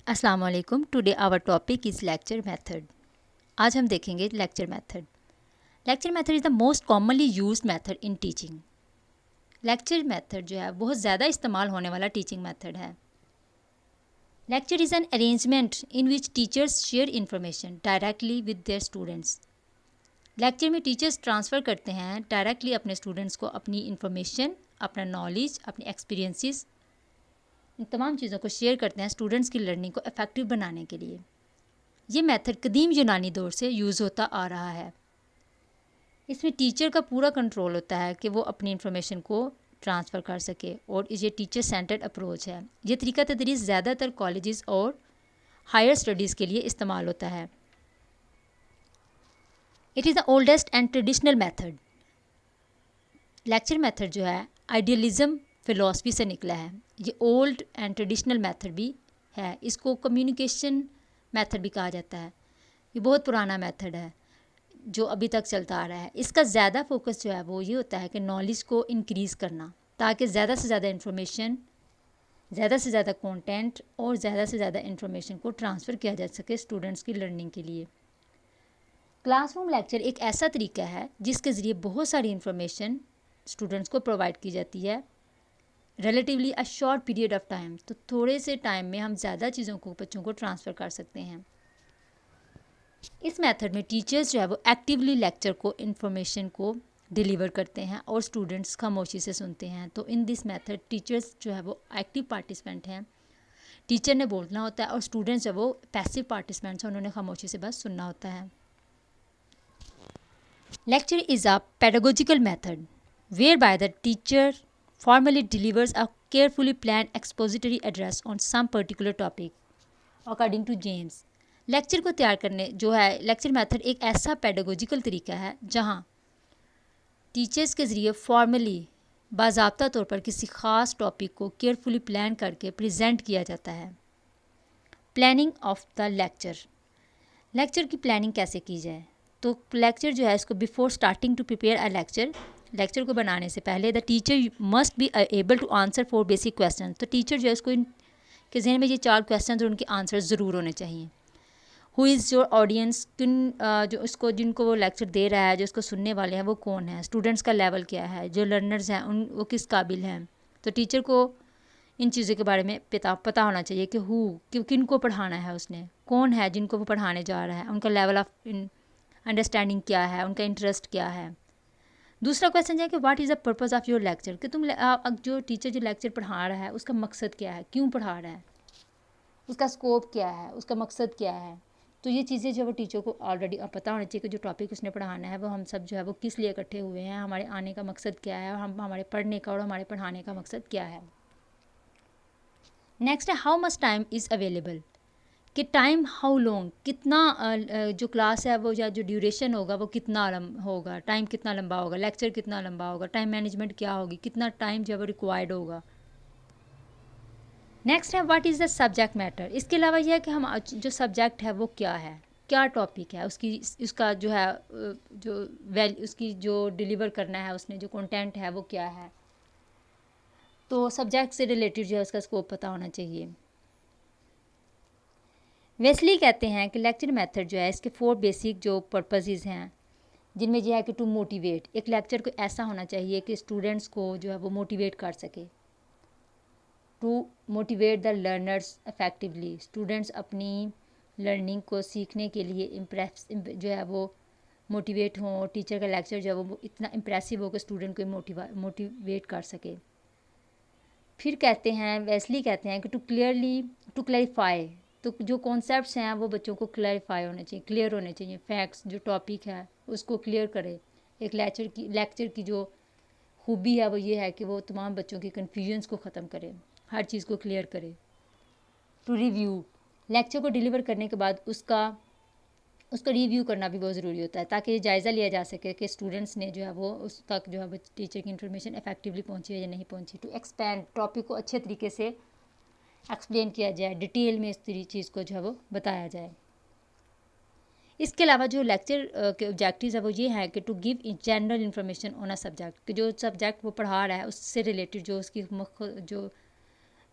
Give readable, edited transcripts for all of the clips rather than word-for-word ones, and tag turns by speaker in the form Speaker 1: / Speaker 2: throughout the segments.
Speaker 1: अस्सलाम वालेकुम। Today our topic is lecture method. आज हम देखेंगे lecture method. Lecture method is the most commonly used method in teaching. Lecture method जो है बहुत ज़्यादा इस्तेमाल होने वाला टीचिंग मेथड है। Lecture is an arrangement in which teachers share information directly with their students. Lecture में टीचर्स ट्रांसफ़र करते हैं डायरेक्टली अपने स्टूडेंट्स को अपनी इंफॉर्मेशन, अपना नॉलेज, अपनी एक्सपीरियंसिस, इन तमाम चीज़ों को शेयर करते हैं स्टूडेंट्स की लर्निंग को इफ़ेक्टिव बनाने के लिए। ये मेथड कदीम यूनानी दौर से यूज़ होता आ रहा है। इसमें टीचर का पूरा कंट्रोल होता है कि वो अपनी इन्फॉर्मेशन को ट्रांसफ़र कर सके और ये टीचर सेंटर्ड अप्रोच है। ये तरीका तदरीस ज़्यादातर कॉलेजेस और हायर स्टडीज़ के लिए इस्तेमाल होता है। It is the oldest and traditional method. Lecture method जो है आइडियलिज़म फ़िलॉसफी से निकला है। ये ओल्ड एंड ट्रेडिशनल मेथड भी है। इसको कम्युनिकेशन मेथड भी कहा जाता है। ये बहुत पुराना मेथड है जो अभी तक चलता आ रहा है। इसका ज़्यादा फोकस जो है वो ये होता है कि नॉलेज को इंक्रीज़ करना, ताकि ज़्यादा से ज़्यादा इन्फॉर्मेशन, ज़्यादा से ज़्यादा कंटेंट और ज़्यादा से ज़्यादा इन्फॉर्मेशन को ट्रांसफ़र किया जा सके स्टूडेंट्स की लर्निंग के लिए। क्लासरूम लेक्चर एक ऐसा तरीका है जिसके ज़रिए बहुत सारी इन्फॉर्मेशन स्टूडेंट्स को प्रोवाइड की जाती है relatively a short period of time. तो थोड़े से टाइम में हम ज़्यादा चीज़ों को बच्चों को ट्रांसफ़र कर सकते हैं। इस मेथड में टीचर्स जो है वो एक्टिवली लेक्चर को इन्फॉर्मेशन को डिलीवर करते हैं और स्टूडेंट्स खामोशी से सुनते हैं। तो इन दिस मेथड टीचर्स जो है वो एक्टिव पार्टिसिपेंट हैं। टीचर ने बोलना होता है और स्टूडेंट्स जो वो पैसिव पार्टिसिपेंट्स हैं, उन्होंने खामोशी से बस सुनना होता है। Lecture is a pedagogical method whereby the teacher formally delivers a carefully planned expository address on some particular topic according to James। Lecture को तैयार करने जो है लेक्चर मेथड एक ऐसा पेडागोजिकल तरीका है जहाँ टीचर्स के ज़रिए फॉर्मली बाज़ाब्ता तौर पर किसी ख़ास टॉपिक को केयरफुली प्लान करके प्रेजेंट किया जाता है। Planning of the lecture. Lecture की प्लानिंग कैसे की जाए? तो लेक्चर जो है इसको before starting to prepare a lecture को बनाने से पहले the teacher must be able to answer 4 basic question. तो टीचर जो है उसको के जहन में ये 4 क्वेश्चन और उनके आंसर ज़रूर होने चाहिए। हु इज़ योर ऑडियंस, जो उसको जिनको वो लेक्चर दे रहा है, जो उसको सुनने वाले हैं वो कौन है, स्टूडेंट्स का लेवल क्या है, जो लर्नर्स हैं वो किस काबिल हैं। तो टीचर को इन चीज़ों के बारे में पता होना चाहिए कि किन को पढ़ाना है, उसने कौन है जिनको वो पढ़ाने जा रहा है, उनका लेवल ऑफ अंडरस्टैंडिंग क्या है, उनका इंटरेस्ट क्या है। दूसरा क्वेश्चन है कि what is the purpose of your lecture, कि जो टीचर जो लेक्चर पढ़ा रहा है उसका मकसद क्या है, क्यों पढ़ा रहा है, उसका स्कोप क्या है, उसका मकसद क्या है। तो ये चीज़ें जो वो टीचर को ऑलरेडी पता होना चाहिए कि जो टॉपिक उसने पढ़ाना है वो हम सब जो है वो किस लिए इकट्ठे हुए हैं, हमारे आने का मकसद क्या है, और हमारे पढ़ने का और हमारे पढ़ाने का मकसद क्या है। नेक्स्ट है how much time is available, कि टाइम हाउ लॉन्ग, कितना जो क्लास है वो या जो ड्यूरेशन होगा वो कितना होगा, टाइम कितना लंबा होगा, लेक्चर कितना लंबा होगा, टाइम मैनेजमेंट क्या होगी, कितना टाइम जो है वो रिक्वायर्ड होगा। नेक्स्ट है what is the subject matter. इसके अलावा यह है कि हम जो सब्जेक्ट है वो क्या है, क्या टॉपिक है, उसका जो है उसकी जो डिलीवर करना है, उसने जो कंटेंट है वो क्या है। तो सब्जेक्ट से रिलेटेड जो है उसका स्कोप पता होना चाहिए। वेस्ली कहते हैं कि लेक्चर मेथड जो है इसके 4 बेसिक जो पर्पसेस हैं, जिनमें यह है कि टू मोटिवेट, एक लेक्चर को ऐसा होना चाहिए कि स्टूडेंट्स को जो है वो मोटिवेट कर सके। To motivate the learners effectively, students अपनी लर्निंग को सीखने के लिए जो है वो मोटिवेट हों, टीचर का लेक्चर जो है वो इतना इम्प्रेसिव हो कि स्टूडेंट को मोटिवेट कर सके। फिर कहते हैं वेस्ली कहते हैं कि टू क्लैरिफाई, तो जो कॉन्सेप्ट्स हैं वो बच्चों को क्लैरिफाई होने चाहिए, क्लियर होने चाहिए। फैक्ट्स जो टॉपिक है उसको क्लियर करे। एक लेक्चर की जो खूबी है वो ये है कि वो तमाम बच्चों की कन्फ्यूजन्स को ख़त्म करे, हर चीज़ को क्लियर करे। टू रिव्यू, लेक्चर को डिलीवर करने के बाद उसका रिव्यू करना भी बहुत ज़रूरी होता है, ताकि ये जायज़ा लिया जा सके कि स्टूडेंट्स ने जो है वो उस तक जो है टीचर की इन्फॉर्मेशन इफेक्टिवली पहुंची है या नहीं पहुंची। टू एक्सपैंड, टॉपिक को अच्छे तरीके से एक्सप्लेन किया जाए, डिटेल में इस चीज़ को जो है वो बताया जाए। इसके अलावा जो लेक्चर के ऑब्जेक्टिव्स है वो ये है कि to give general information on a subject, कि जो सब्जेक्ट वो पढ़ा रहा है उससे रिलेटेड जो उसकी जो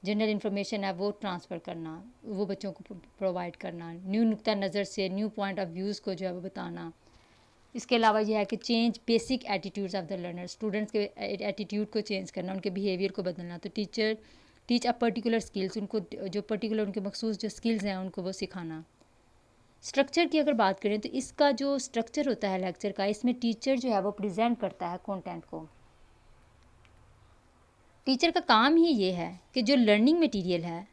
Speaker 1: जनरल इन्फॉर्मेशन है वो ट्रांसफ़र करना, वो बच्चों को प्रोवाइड करना, न्यू नुक्ता नज़र से न्यू पॉइंट ऑफ व्यूज़ को जो है वो बताना। इसके अलावा यह है कि change basic attitudes of the learner, students के एटीट्यूड को चेंज करना, उनके बिहेवियर को बदलना। तो teacher teach a particular skills, उनको जो पर्टिकुलर उनके मखसूस जो स्किल्स हैं उनको वो सिखाना। स्ट्रक्चर की अगर बात करें तो इसका जो स्ट्रक्चर होता है लेक्चर का, इसमें टीचर जो है वो प्रेजेंट करता है कंटेंट को। टीचर का काम ही ये है कि जो लर्निंग मटेरियल है,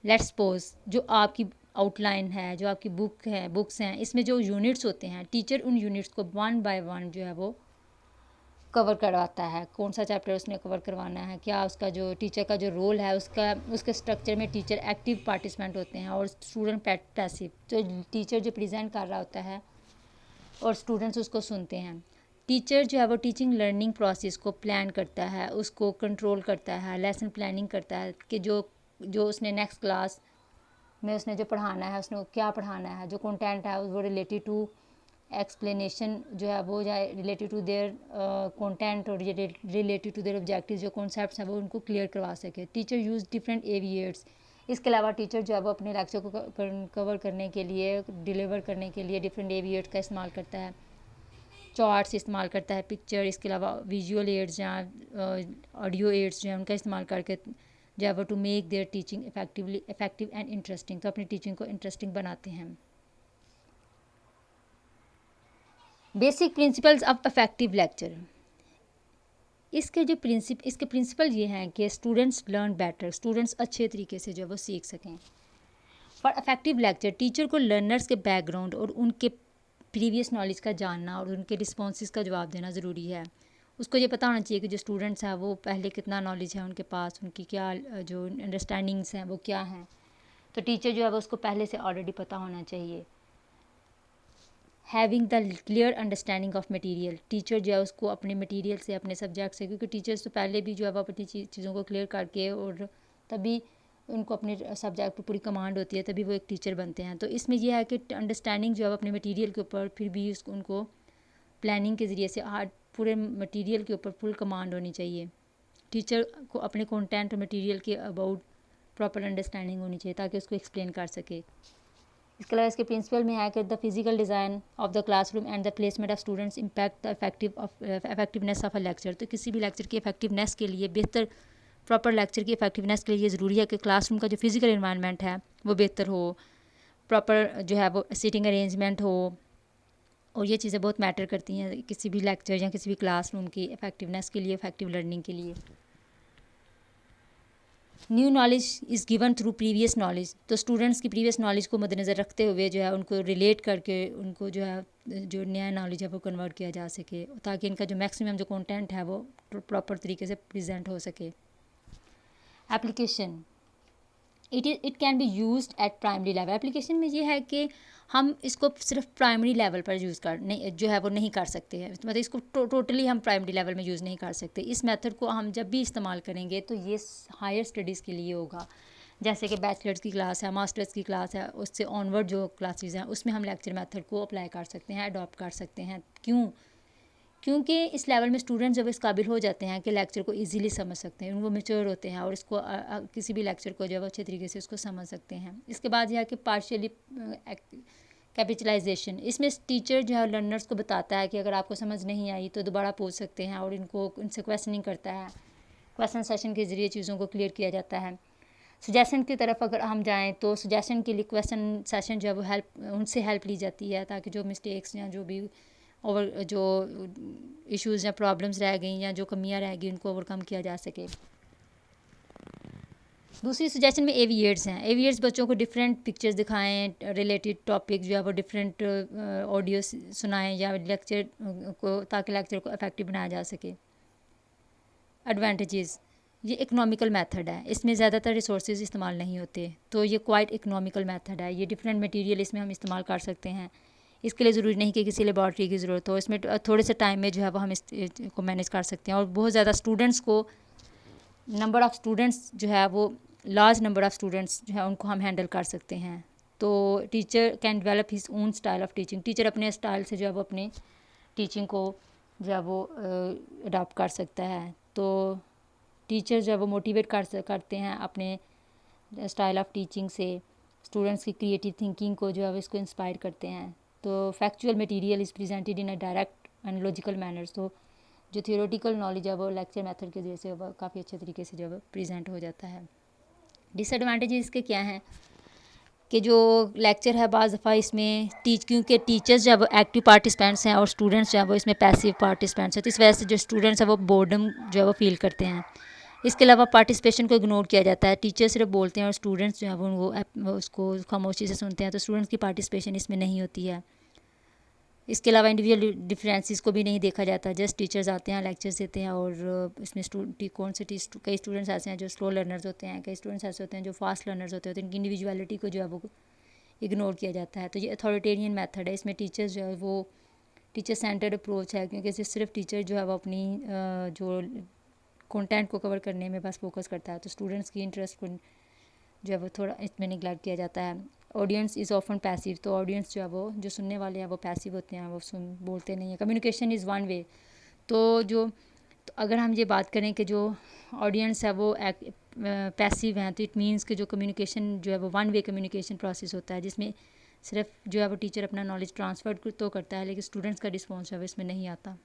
Speaker 1: लेट्स सपोज जो आपकी आउटलाइन है, जो आपकी बुक्स हैं, इसमें जो यूनिट्स होते हैं, टीचर उन यूनिट्स को वन बाय वन जो है वो कवर करवाता है। कौन सा चैप्टर उसने कवर करवाना है, क्या उसका जो टीचर का जो रोल है, उसके स्ट्रक्चर में टीचर एक्टिव पार्टिसिपेंट होते हैं और स्टूडेंट पैसिव। तो टीचर जो प्रेजेंट कर रहा होता है और स्टूडेंट्स उसको सुनते हैं। टीचर जो है वो टीचिंग लर्निंग प्रोसेस को प्लान करता है, उसको कंट्रोल करता है, लेसन प्लानिंग करता है कि जो उसने नेक्स्ट क्लास में उसने जो पढ़ाना है, उसने क्या पढ़ाना है, जो कंटेंट है वो रिलेटेड टू एक्सप्लेनेशन जो है वो जाए रिलेटेड टू देयर कंटेंट और रिलेटेड टू देयर ऑब्जेक्टिव, जो कॉन्सेप्ट्स हैं वो उनको क्लियर करवा सके। टीचर यूज़ डिफरेंट एविएट्स, इसके अलावा टीचर जो है वो अपने लेक्चर को कवर करने के लिए, डिलीवर करने के लिए डिफरेंट एविएट्स का इस्तेमाल करता है, चार्ट्स इस्तेमाल करता है, पिक्चर, इसके अलावा विजुअल एड्स या ऑडियो एड्स जो हैं उनका इस्तेमाल करके जो है वो to make their teaching effective and interesting, तो अपनी टीचिंग को इंटरेस्टिंग बनाते हैं। Basic principles of effective lecture, इसके प्रिंसिपल ये हैं कि स्टूडेंट्स लर्न बेटर, स्टूडेंट्स अच्छे तरीके से जो वो सीख सकें। फॉर इफेक्टिव लेक्चर, टीचर को लर्नर्स के बैकग्राउंड और उनके प्रीवियस नॉलेज का जानना और उनके रिस्पॉन्सेज का जवाब देना ज़रूरी है। उसको ये पता होना चाहिए कि जो स्टूडेंट्स हैं वो पहले कितना नॉलेज है उनके पास, उनकी क्या जो अंडरस्टैंडिंग्स हैं वो क्या हैं। तो टीचर जो है वो उसको पहले से ऑलरेडी पता होना चाहिए। Having the clear understanding of material, teacher जो है उसको अपने मटेरियल से, अपने सब्जेक्ट से, क्योंकि टीचर्स तो पहले भी जो है वो अपनी चीज़ों को क्लियर करके और तभी उनको अपने सब्जेक्ट पर पूरी कमांड होती है, तभी वो एक टीचर बनते हैं। तो इसमें यह है कि अंडरस्टैंडिंग जो है अपने मटेरियल के ऊपर, फिर भी उनको प्लानिंग के ज़रिए से पूरे मटेरियल के ऊपर फुल कमांड होनी चाहिए। टीचर को अपने कंटेंट और मटेरियल के अबाउट प्रॉपर अंडरस्टैंडिंग होनी चाहिए ताकि उसको एक्सप्लेन कर सके। इसके अलावा इसके प्रिंसिपल में है कि the physical design of the classroom and the placement of students impact the effectiveness of a lecture. तो किसी भी लेक्चर की इफेक्टिवनेस के लिए, बेहतर प्रॉपर लेक्चर की इफेक्टिवनेस के लिए ज़रूरी है कि क्लासरूम का जो फिजिकल इन्वायरमेंट है वो बेहतर हो, प्रॉपर जो है वो सीटिंग अरेंजमेंट हो, और ये चीज़ें बहुत मैटर करती हैं किसी भी लेक्चर या किसी भी क्लासरूम की इफेक्टिवनेस के लिए, इफेक्टिव लर्निंग के लिए। New knowledge is given through previous knowledge, तो स्टूडेंट्स की प्रीवियस नॉलेज को मद्देनज़र रखते हुए जो है उनको रिलेट करके उनको जो है जो नया नॉलेज है वो कन्वर्ट किया जा सके, ताकि इनका जो मैक्सिमम जो कंटेंट है वो प्रॉपर तरीके से प्रेजेंट हो सके। Application, it can be used eight primary level. Application में ये है कि हम इसको सिर्फ प्राइमरी लेवल पर यूज़ कर नहीं जो है वो नहीं कर सकते हैं, मतलब इसको टोटली हम प्राइमरी लेवल में यूज़ नहीं कर सकते। इस मेथड को हम जब भी इस्तेमाल करेंगे तो ये हायर स्टडीज़ के लिए होगा, जैसे कि बैचलर्स की क्लास है, मास्टर्स की क्लास है, उससे ऑनवर्ड जो क्लासेस हैं उसमें हम लेक्चर मेथड को अप्लाई कर सकते हैं, अडॉप्ट कर सकते हैं। क्योंकि इस लेवल में स्टूडेंट जब इस काबिल हो जाते हैं कि लेक्चर को इजीली समझ सकते हैं, वो मैच्योर होते हैं और इसको किसी भी लेक्चर को जो है अच्छे तरीके से उसको समझ सकते हैं। इसके बाद यह है कि पार्शियली कैपिटलाइजेशन, इसमें टीचर जो है लर्नर्स को बताता है कि अगर आपको समझ नहीं आई तो दोबारा पूछ सकते हैं, और उनसे क्वेश्चनिंग करता है, क्वेश्चन सेशन के ज़रिए चीज़ों को क्लियर किया जाता है। सजेशन की तरफ अगर हम जाएँ तो सजेशन के लिए क्वेश्चन सेशन जो है वो उनसे हेल्प ली जाती है, ताकि जो मिस्टेक्स या जो भी जो इश्यूज़ या प्रॉब्लम्स रह गई या जो कमियां रह गई उनको ओवरकम किया जा सके। दूसरी सजेशन में एविएट्स हैं। एविएट्स बच्चों को डिफरेंट पिक्चर्स दिखाएं, रिलेटेड टॉपिक जो है वो डिफरेंट ऑडियो सुनाएं या लेक्चर को, ताकि लेक्चर को इफेक्टिव बनाया जा सके। एडवांटेजेस, ये इकोनॉमिकल मेथड है, इसमें ज़्यादातर रिसोर्सेज इस्तेमाल नहीं होते, तो ये क्वाइट इकोनॉमिकल मेथड है। ये डिफरेंट मटेरियल इसमें हम इस्तेमाल कर सकते हैं, इसके लिए ज़रूरी नहीं कि किसी लेबॉर्ट्री की ज़रूरत हो, इसमें थोड़े से टाइम में जो है वो हम इसको मैनेज कर सकते हैं। और बहुत ज़्यादा स्टूडेंट्स को, नंबर ऑफ़ स्टूडेंट्स जो है वो लार्ज नंबर ऑफ़ स्टूडेंट्स जो है उनको हम हैंडल कर सकते हैं। तो teacher can develop his own style of teaching, teacher अपने स्टाइल से जो है वो अपने टीचिंग को जो है वो अडॉप्ट कर सकता है। तो टीचर्स जो है वो मोटिवेट करते हैं अपने स्टाइल ऑफ टीचिंग से, स्टूडेंट्स की क्रिएटिव थिंकिंग को जो है इसको इंस्पायर करते हैं। तो factual material is presented in a direct and logical manners. तो जो थियोरेटिकल नॉलेज है वो लेक्चर मेथड के जरिए वो काफ़ी अच्छे तरीके से जो है प्रेजेंट हो जाता है। डिसएडवांटेजेस इसके क्या हैं कि जो लेक्चर है बाज़ दफ़ा इसमें क्योंकि टीचर्स जो है वो एक्टिव पार्टिसिपेंट्स हैं और स्टूडेंट्स जो है वो इसमें पैसिव पार्टिसिपेंट्स हैं, तो इस वजह से जो स्टूडेंट्स हैं वो बोर्डम जो है वो फील करते हैं। इसके अलावा पार्टिसिपेशन को इग्नोर किया जाता है, टीचर सिर्फ बोलते हैं और स्टूडेंट्स जो है वो उसको खामोशी से सुनते हैं, तो स्टूडेंट्स की पार्टिसिपेशन इसमें नहीं होती है। इसके अलावा इंडिविजुअल डिफरेंसेस को भी नहीं देखा जाता, जस्ट टीचर्स आते हैं लेक्चर्स देते हैं और इसमें कई स्टूडेंट्स ऐसे हैं जो स्लो लर्नर्स होते हैं, कई स्टूडेंट्स ऐसे होते हैं जो फास्ट लर्नर्स होते हैं, तो इनकी इंडिविजुअलिटी को जो है वो इग्नोर किया जाता है। तो ये अथॉरिटेरियन मेथड है, इसमें टीचर्स जो है वो टीचर सेंटर्ड अप्रोच है, क्योंकि सिर्फ टीचर जो है वो अपनी जो कंटेंट को कवर करने में बस फोकस करता है, तो स्टूडेंट्स की इंटरेस्ट को जो है वो थोड़ा इसमें निगलेक्ट किया जाता है। ऑडियंस इज़ ऑफन पैसिव, तो ऑडियंस जो है वो जो सुनने वाले हैं वो पैसिव होते हैं, वो बोलते नहीं हैं। कम्युनिकेशन इज़ वन वे, तो अगर हम ये बात करें कि जो ऑडियंस है वो पैसिव हैं, तो इट मीन्स कि जो कम्युनिकेशन जो है वो वन वे कम्युनिकेशन प्रोसेस होता है, जिसमें सिर्फ जो है वो टीचर अपना नॉलेज ट्रांसफ़र तो करता है, लेकिन स्टूडेंट्स का रिस्पॉन्स जो है इसमें नहीं आता।